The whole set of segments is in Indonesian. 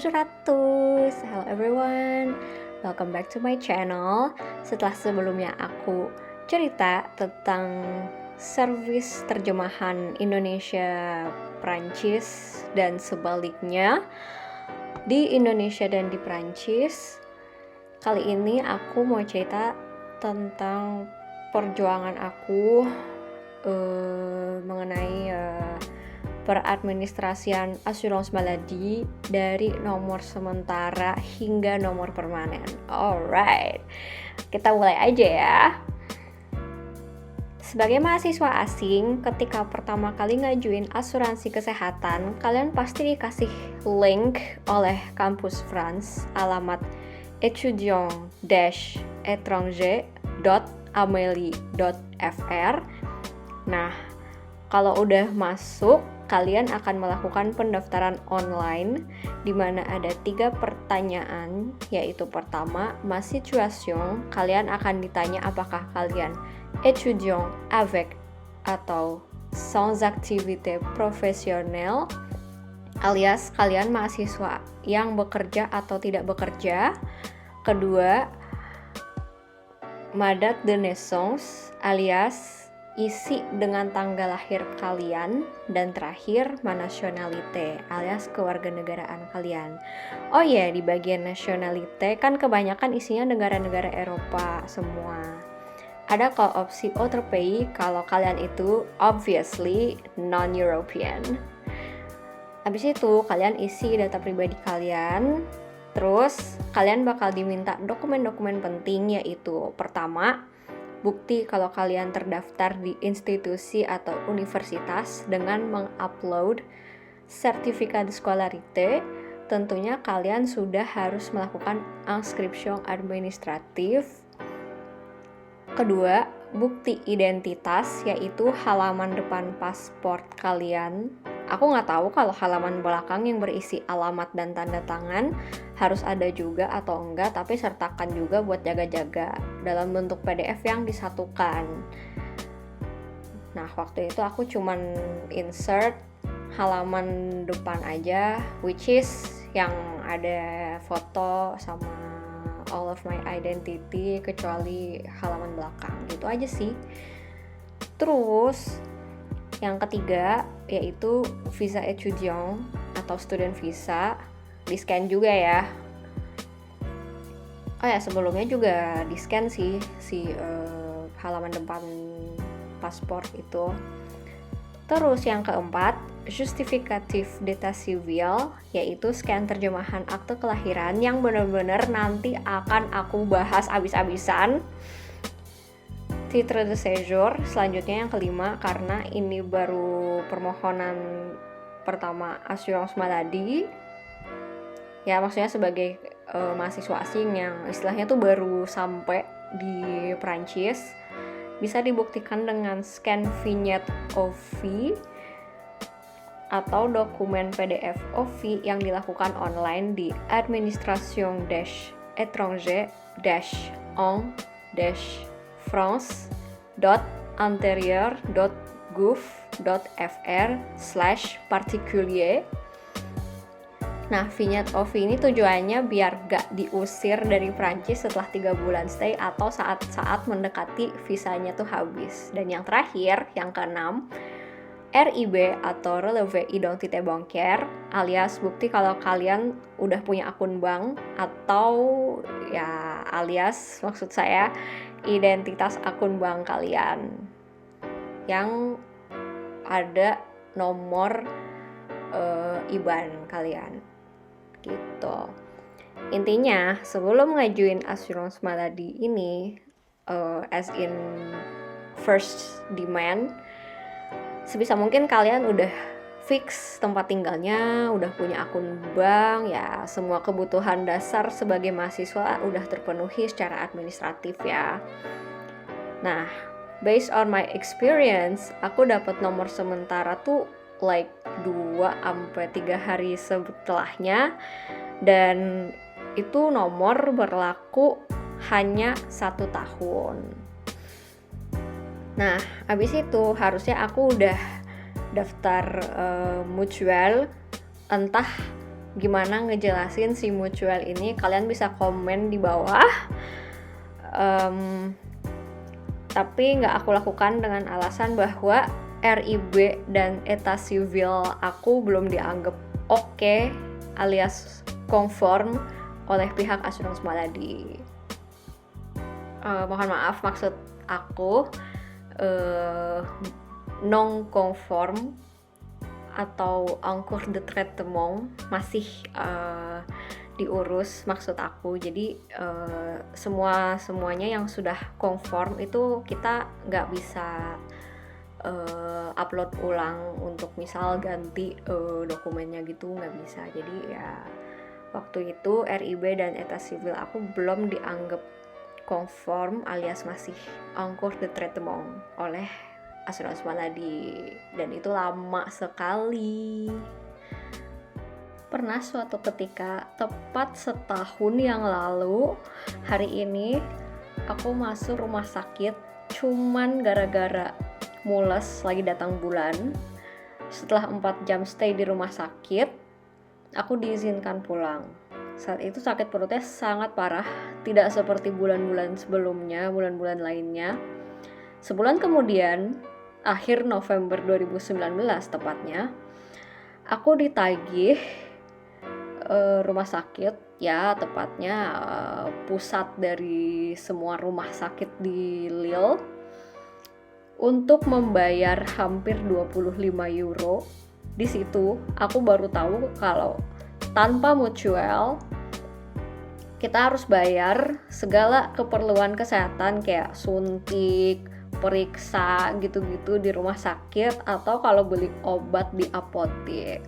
100. Hello everyone, welcome back to my channel. Setelah sebelumnya aku cerita tentang servis terjemahan Indonesia Prancis dan sebaliknya di Indonesia dan di Prancis, kali ini aku mau cerita tentang perjuangan aku mengenai peradministrasian asuransi maladie dari nomor sementara hingga nomor permanen. Alright, kita mulai aja ya. Sebagai mahasiswa asing, ketika pertama kali ngajuin asuransi kesehatan, kalian pasti dikasih link oleh kampus France alamat étudiant-étranger.amelie.fr. Nah, kalau udah masuk, kalian akan melakukan pendaftaran online di mana ada 3 pertanyaan, yaitu pertama, ma situation. Kalian akan ditanya apakah kalian étudiant avec atau sans activité professionnelle, alias kalian mahasiswa yang bekerja atau tidak bekerja. Kedua, ma date de naissance, alias isi dengan tanggal lahir kalian. Dan terakhir, ma nationalité, alias kewarganegaraan kalian. Oh iya, di bagian nationalité kan kebanyakan isinya negara-negara Eropa semua. Ada kalau opsi autre pays kalau kalian itu obviously non-European. Habis itu kalian isi data pribadi kalian. Terus kalian bakal diminta dokumen-dokumen penting, yaitu pertama, bukti kalau kalian terdaftar di institusi atau universitas dengan mengupload sertifikat de scolarité. Tentunya kalian sudah harus melakukan inscription administratif. Kedua, bukti identitas, yaitu halaman depan paspor kalian. Aku nggak tahu kalau halaman belakang yang berisi alamat dan tanda tangan harus ada juga atau enggak, tapi sertakan juga buat jaga-jaga dalam bentuk PDF yang disatukan. Nah, waktu itu aku cuman insert halaman depan aja, which is yang ada foto sama all of my identity, kecuali halaman belakang. Gitu aja sih. Terus yang ketiga yaitu visa étudiant atau student visa, di-scan juga ya. Oh ya, sebelumnya juga di-scan si halaman depan paspor itu. Terus yang keempat, justificatif d'état civil, yaitu scan terjemahan akte kelahiran yang benar-benar nanti akan aku bahas abis-abisan. Titre de séjour, selanjutnya yang kelima, karena ini baru permohonan pertama assurance maladie. Ya, maksudnya sebagai mahasiswa asing yang istilahnya tuh baru sampai di Prancis, bisa dibuktikan dengan scan vignette OV atau dokumen PDF OV yang dilakukan online di administration-étranger-france.interieur.gouv.fr/particulier. Nah, vignette OV ini tujuannya biar gak diusir dari Prancis setelah 3 bulan stay atau saat-saat mendekati visanya tuh habis. Dan yang terakhir, yang keenam, RIB atau relevé identité bancaire, alias bukti kalau kalian udah punya akun bank, atau ya alias maksud saya identitas akun bank kalian yang ada nomor IBAN kalian gitu. Intinya, sebelum ngajuin asuransi maladie ini as in first demand, sebisa mungkin kalian udah fix tempat tinggalnya, udah punya akun bank, ya semua kebutuhan dasar sebagai mahasiswa udah terpenuhi secara administratif ya. Nah, based on my experience, aku dapat nomor sementara tuh like 2-3 hari setelahnya, dan itu nomor berlaku hanya 1 tahun. Nah, abis itu harusnya aku udah daftar mutual, entah gimana ngejelasin si mutual ini, kalian bisa komen di bawah. Tapi nggak aku lakukan dengan alasan bahwa RIB dan Eta Civil aku belum dianggap oke alias konform oleh pihak Asuransi Maladi. Mohon maaf, maksud aku non konform atau en cours de traitement masih diurus, maksud aku. Jadi semuanya yang sudah konform itu kita nggak bisa upload ulang untuk misal ganti dokumennya gitu, nggak bisa. Jadi ya waktu itu RIB dan Eta Civil aku belum dianggap konform alias masih en cours de traitement oleh Asuransi Maladi, dan itu lama sekali. Pernah suatu ketika, tepat setahun yang lalu, hari ini aku masuk rumah sakit cuman gara-gara mules lagi datang bulan. Setelah 4 jam stay di rumah sakit, aku diizinkan pulang. Saat itu sakit perutnya sangat parah, tidak seperti bulan-bulan sebelumnya, bulan-bulan lainnya. Sebulan kemudian, akhir November 2019 tepatnya, aku ditagih rumah sakit, ya tepatnya pusat dari semua rumah sakit di Lille, untuk membayar hampir 25 euro. Di situ aku baru tahu kalau tanpa mutual kita harus bayar segala keperluan kesehatan kayak suntik, periksa gitu-gitu di rumah sakit, atau kalau beli obat di apotek.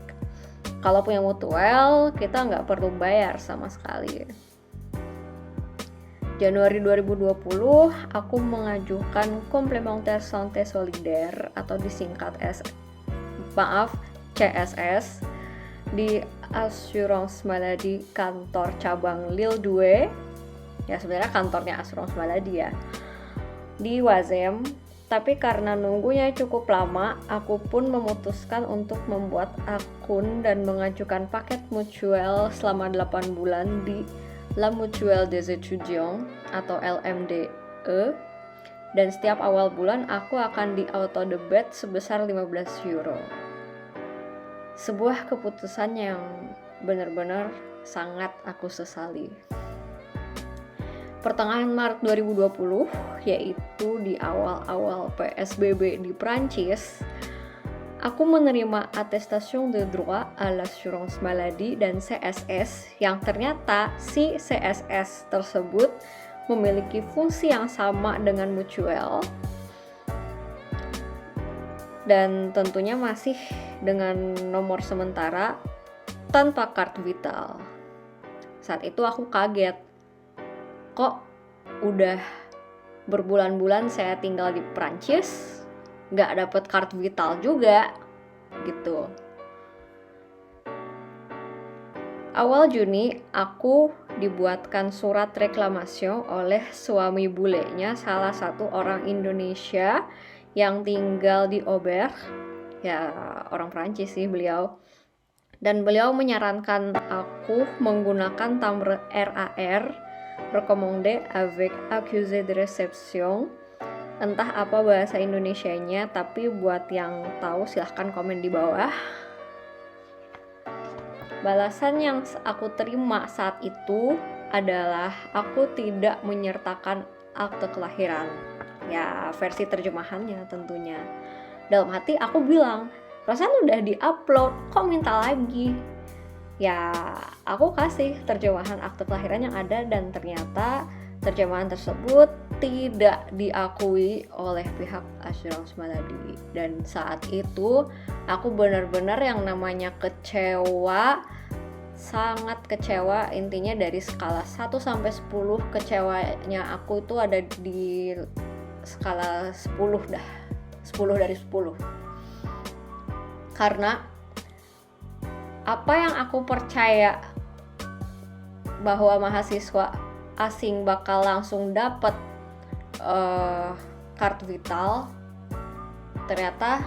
Kalau punya mutual, kita nggak perlu bayar sama sekali. Januari 2020, aku mengajukan Complémentaire Santé Solidaire atau disingkat CSS di Assurance Maladie kantor cabang Lille 2. Ya sebenarnya kantornya Assurance Maladie ya, di Wazem. Tapi karena nunggunya cukup lama, aku pun memutuskan untuk membuat akun dan mengajukan paket mutual selama 8 bulan di La Mutuelle des Étudiants atau LMDE, dan setiap awal bulan aku akan di auto debit sebesar 15 euro. Sebuah keputusan yang benar-benar sangat aku sesali. Pertengahan Maret 2020, yaitu di awal-awal PSBB di Prancis, aku menerima attestation de droit à l'assurance maladie dan CSS, yang ternyata si CSS tersebut memiliki fungsi yang sama dengan mutual, dan tentunya masih dengan nomor sementara tanpa kartu vital. Saat itu aku kaget, kok udah berbulan-bulan saya tinggal di Prancis nggak dapet kartu vital juga gitu. Awal Juni aku dibuatkan surat reklamasi oleh suami bulenya, salah satu orang Indonesia yang tinggal di Auberge, ya orang Prancis sih beliau, dan beliau menyarankan aku menggunakan timbre RAR, recommandé avec accusé de réception. Entah apa bahasa Indonesianya, tapi buat yang tahu silahkan komen di bawah. Balasan yang aku terima saat itu adalah aku tidak menyertakan akte kelahiran. Ya, versi terjemahannya tentunya. Dalam hati aku bilang, perasaan udah di-upload, kok minta lagi? Ya, aku kasih terjemahan akte kelahiran yang ada, dan ternyata terjemahan tersebut tidak diakui oleh pihak Asuransi Maladi. Dan saat itu aku benar-benar yang namanya kecewa, sangat kecewa. Intinya dari skala 1 sampai 10, kecewanya aku itu ada di skala 10 dah. 10 dari 10. Karena apa yang aku percaya bahwa mahasiswa asing bakal langsung dapat kartu vital, ternyata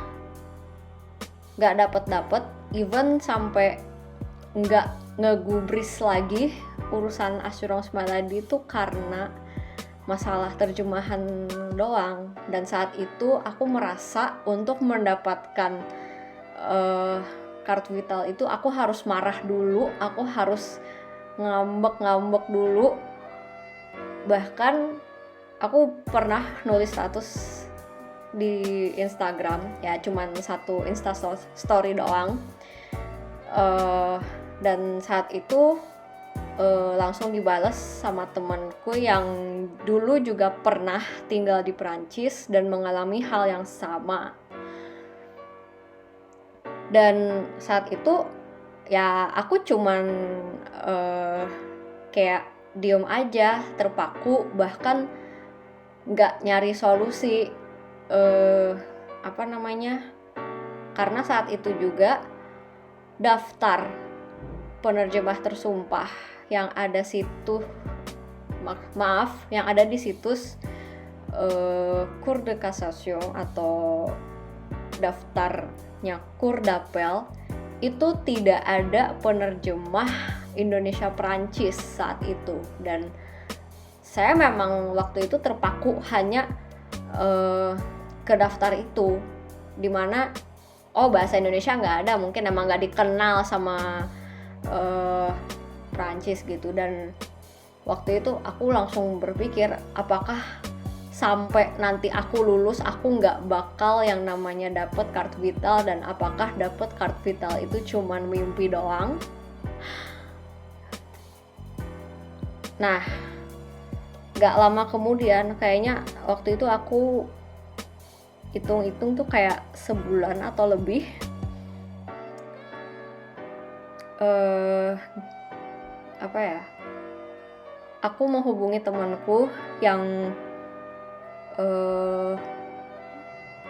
nggak dapet, even sampai nggak ngegubris lagi urusan Assurance Maladie itu karena masalah terjemahan doang. Dan saat itu aku merasa untuk mendapatkan kartu vital itu aku harus marah dulu, aku harus ngambek dulu. Bahkan aku pernah nulis status di Instagram, ya cuman satu Insta story doang, dan saat itu langsung dibales sama temanku yang dulu juga pernah tinggal di Perancis dan mengalami hal yang sama. Dan saat itu ya aku cuman kayak diem aja, terpaku, bahkan nggak nyari solusi. Karena saat itu juga daftar penerjemah tersumpah yang ada yang ada di situs Cour de Cassation atau daftarnya Cour d'Appel itu tidak ada penerjemah Indonesia Perancis saat itu. Dan saya memang waktu itu terpaku hanya ke daftar itu, dimana bahasa Indonesia nggak ada, mungkin emang nggak dikenal sama Prancis gitu. Dan waktu itu aku langsung berpikir, apakah sampai nanti aku lulus aku nggak bakal yang namanya dapet kartu vital, dan apakah dapet kartu vital itu cuman mimpi doang. Nah, nggak lama kemudian, kayaknya waktu itu aku hitung-hitung tuh kayak sebulan atau lebih, aku menghubungi temanku yang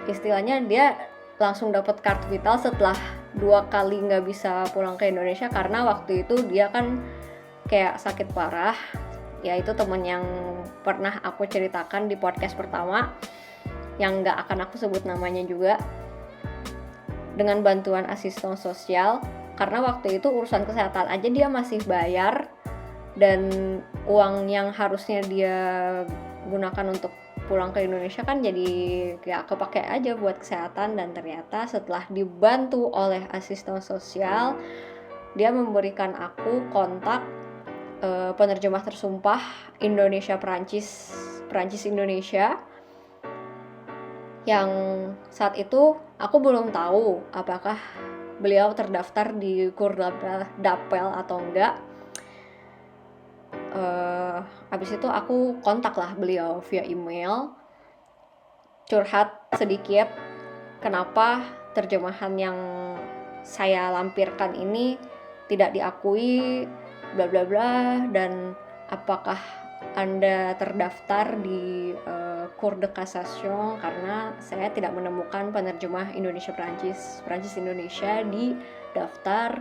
istilahnya dia langsung dapat kartu vital setelah 2 kali nggak bisa pulang ke Indonesia, karena waktu itu dia kan kayak sakit parah. Ya itu temen yang pernah aku ceritakan di podcast pertama, yang nggak akan aku sebut namanya juga. Dengan bantuan asisten sosial, karena waktu itu urusan kesehatan aja dia masih bayar, dan uang yang harusnya dia gunakan untuk pulang ke Indonesia kan jadi ya kepake aja buat kesehatan. Dan ternyata setelah dibantu oleh asisten sosial, dia memberikan aku kontak penerjemah tersumpah Indonesia Perancis Indonesia, yang saat itu aku belum tahu apakah beliau terdaftar di Cour d'Appel atau enggak. Habis itu aku kontak lah beliau via email, curhat sedikit kenapa terjemahan yang saya lampirkan ini tidak diakui, bla bla bla, dan apakah Anda terdaftar di Cour de Cassation, karena saya tidak menemukan penerjemah Indonesia Perancis Indonesia di daftar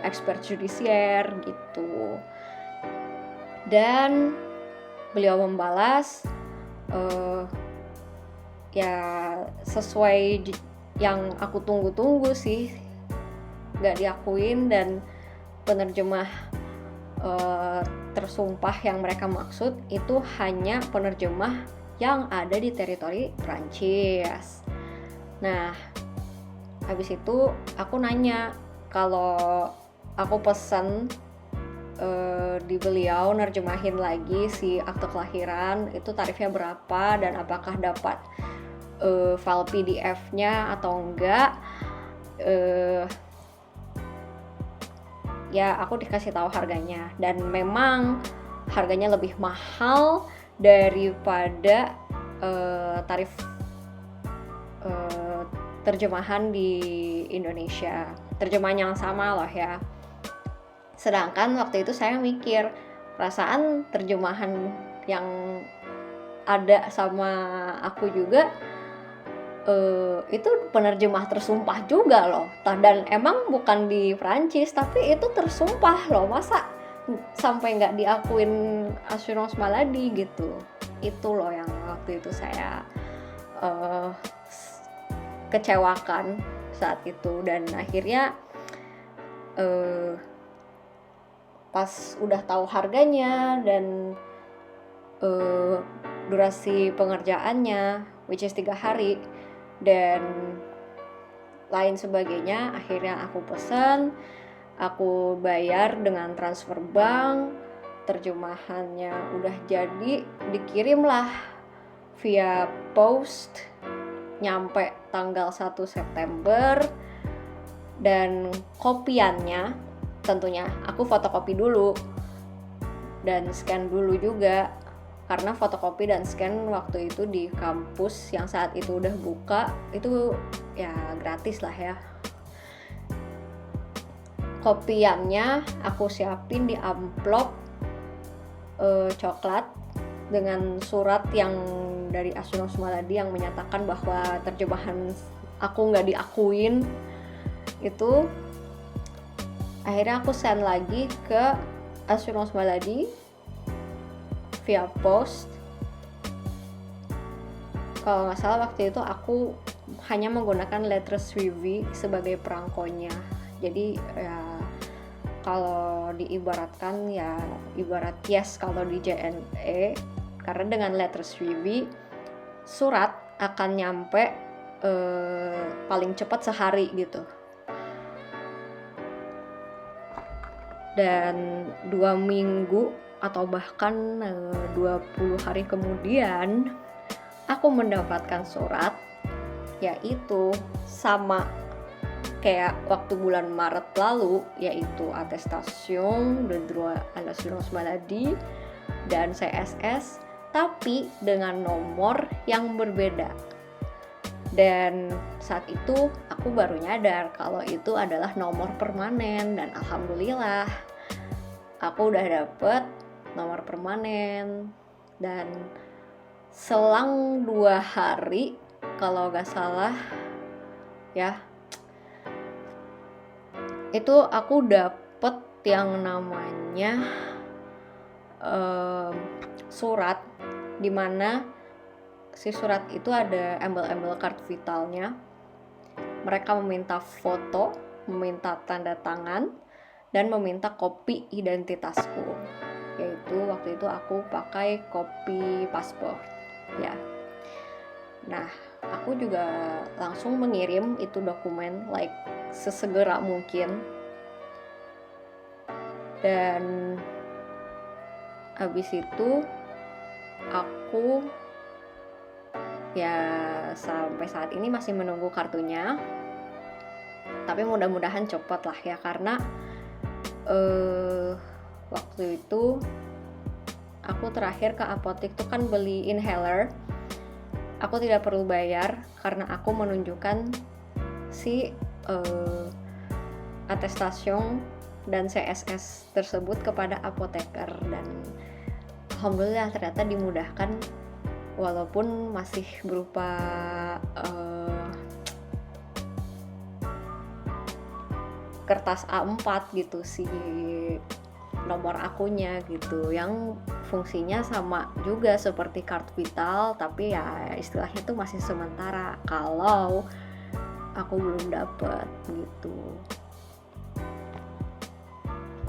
expert judiciaire gitu. Dan beliau membalas ya sesuai yang aku tunggu-tunggu sih, gak diakuin. Dan penerjemah tersumpah yang mereka maksud itu hanya penerjemah yang ada di teritori Prancis. Nah, habis itu aku nanya, kalau aku pesan di beliau nerjemahin lagi si akte kelahiran, itu tarifnya berapa, dan apakah dapat file PDF-nya atau enggak. Ya aku dikasih tahu harganya, dan memang harganya lebih mahal daripada tarif terjemahan di Indonesia, terjemahan yang sama loh ya. Sedangkan waktu itu saya mikir, perasaan terjemahan yang ada sama aku juga itu penerjemah tersumpah juga loh, dan emang bukan di Prancis, tapi itu tersumpah loh, masa sampai nggak diakuin Assurance Maladie gitu. Itu loh yang waktu itu saya kecewakan saat itu. Dan akhirnya pas udah tahu harganya dan durasi pengerjaannya, which is 3 hari dan lain sebagainya, akhirnya aku pesen, aku bayar dengan transfer bank, terjemahannya udah jadi, dikirimlah via post, nyampe tanggal 1 September dan kopiannya tentunya aku fotokopi dulu dan scan dulu juga, karena fotokopi dan scan waktu itu di kampus yang saat itu udah buka itu ya gratis lah ya. Kopiannya aku siapin di amplop coklat dengan surat yang dari Asrul Maladi yang menyatakan bahwa terjemahan aku nggak diakuin. Itu akhirnya aku send lagi ke Asrul Maladi via post. Kalau nggak salah waktu itu aku hanya menggunakan letter CV sebagai perangkonya. Jadi ya kalau diibaratkan ya ibarat yes kalau di JNE, karena dengan letter CV surat akan nyampe paling cepat sehari gitu. Dan 2 minggu atau bahkan 20 hari kemudian aku mendapatkan surat, yaitu sama kayak waktu bulan Maret lalu, yaitu atestation de droit à l'assurance maladie dan CSS, tapi dengan nomor yang berbeda. Dan saat itu aku baru nyadar kalau itu adalah nomor permanen, dan alhamdulillah aku udah dapet nomor permanen. Dan selang 2 hari kalau gak salah ya, itu aku dapet yang namanya surat, dimana si surat itu ada embel-embel kartu vitalnya. Mereka meminta foto, meminta tanda tangan, dan meminta kopi identitasku, yaitu waktu itu aku pakai kopi paspor ya. Nah, aku juga langsung mengirim itu dokumen like sesegera mungkin. Dan habis itu aku ya sampai saat ini masih menunggu kartunya, tapi mudah-mudahan cepat lah ya, karena waktu itu aku terakhir ke apotek tuh kan beli inhaler. Aku tidak perlu bayar karena aku menunjukkan si atestation dan CSS tersebut kepada apoteker, dan alhamdulillah ternyata dimudahkan, walaupun masih berupa kertas A4 gitu sih nomor akunya gitu, yang fungsinya sama juga seperti kartu vital, tapi ya istilahnya tuh masih sementara kalau aku belum dapet gitu.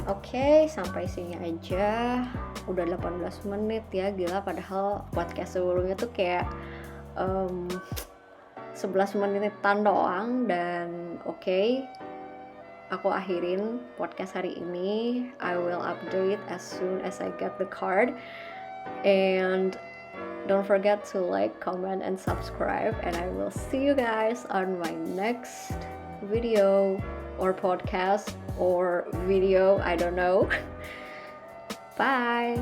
Oke, sampai sini aja. Udah 18 menit ya, gila, padahal podcast sebelumnya tuh kayak 11 menitan doang. Dan oke, aku akhirin podcast hari ini. I will update as soon as I get the card. And don't forget to like, comment, and subscribe. And I will see you guys on my next video or podcast or video, I don't know. Bye.